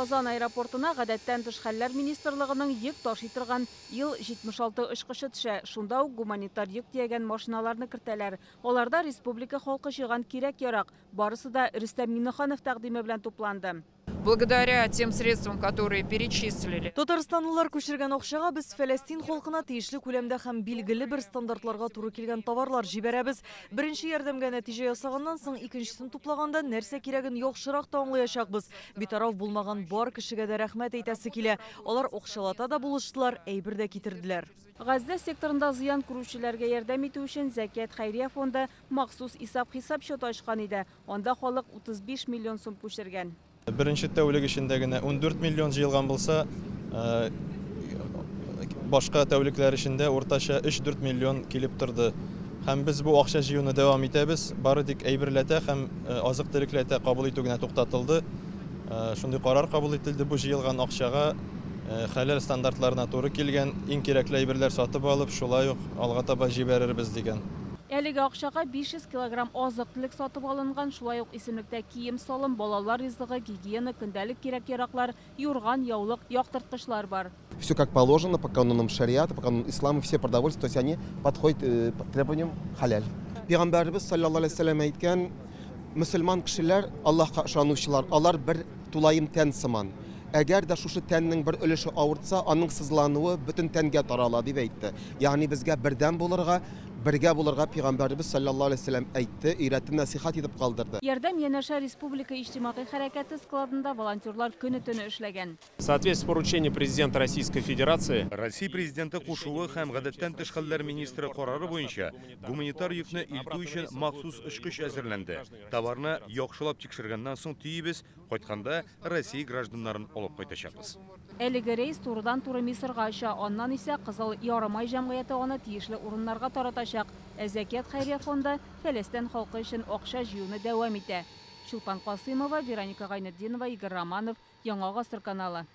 Казан аэропортына гадәттән тыш хәлләр министрлыгының йөк ташый торган Ил-76 очкышы төшә. Шунда ук гуманитар йөк тиягән машиналарны кертәләр. Аларда республика халкы җыйган кирәк-ярак. Барысы да Рөстәм Миннеханов тәкъдиме белән тупланды. Благодаря тем средствам, которые перечислили. Татарстанлылар күчергән акчага без Фәләстин халкына тиешле күләмдә һәм билгеле бер стандартларга туры килгән товарлар җибәрәбез. Беренче ярдәмгә нәтиҗә ясаганнан соң икенчесен туплаганда нәрсә кирәген яхшырак та аңлаячакбыз. Битараф булмаган бар кешегә дә рәхмәт әйтәсе килә. Алар акчалата да булыштылар, әйбер дә китерделәр. Газда секторында зыян күрүчеләргә ярдәм итү өчен Зәкият хәйрия фонды махсус исап-хисап счет ачкан иде. Анда халык 35 миллион сум күчергән. Беренче тәүлек эчендә генә 14 миллион җыелган булса, башка тәүлекләр эчендә уртача 3-4 миллион килеп торды. Һәм без бу акча җыюны дәвам итәбез. Бары тик әйберләтә һәм азык-төлекләтә кабул итү генә туктатылды. Шундый карар кабул ителде. Бу җыелган акчага хәләл стандартларына туры килгән иң кирәкле әйберләр сатып алып, шулай ук алга таба җибәрербез дигән. Әлеге акчага 500 килограмм азык-төлек сатып алынган, шулай ук исемлектә кием салым, балалар ризыгы, гигиена, көндәлек кирәк-яраклар, юрган, яулык, яктырткычлар бар. Все как положено по канонам шариата, по канонам ислама, все продовольствия, то есть они подходят требованиям халяль. Пәйгамбәрбез саллаллаху алейхи ва саллям әйткән, мөселман кешеләр, Аллаһка ышанучылар, алар бер тулайым тән сыман. Әгәр дә шушы тәннең бер өлеше авыртса, аның сызлануы бөтен тәнгә тарала дип әйтте. Ягъни безгә бердәм булырга, бергә булырга Пәйгамбәрбез саллаллаху алейхи ва саллям әйтте, өйрәтеп, насихат итеп калдырды. Ярдәм янәшә республика иҗтимагый хәрәкәте складында волонтерлар көне-төне эшләгән. В соответствии с поручением президента Российской Федерации, Россия президенты кушуы һәм гадәттән тыш хәлләр министры карары буенча гуманитар йөкне илтү өчен махсус очкыч әзерләнде. Товарны яхшылап тикшергәннән соң тиебез, кайтканда Россия гражданнарын алып кайтачакбыз. Әлеге рейс турыдан-туры Мисырга оча, аннан исә Кызыл Ярымай җәмгыяте аны тиешле урыннарга таратачак. Зәкият хәйрия фонды Фәләстин халкы өчен акча җыюны дәвам итә. Чулпан Касыймова, Вероника Гайнетдинова, Игорь Романов, Яңа гасыр каналы.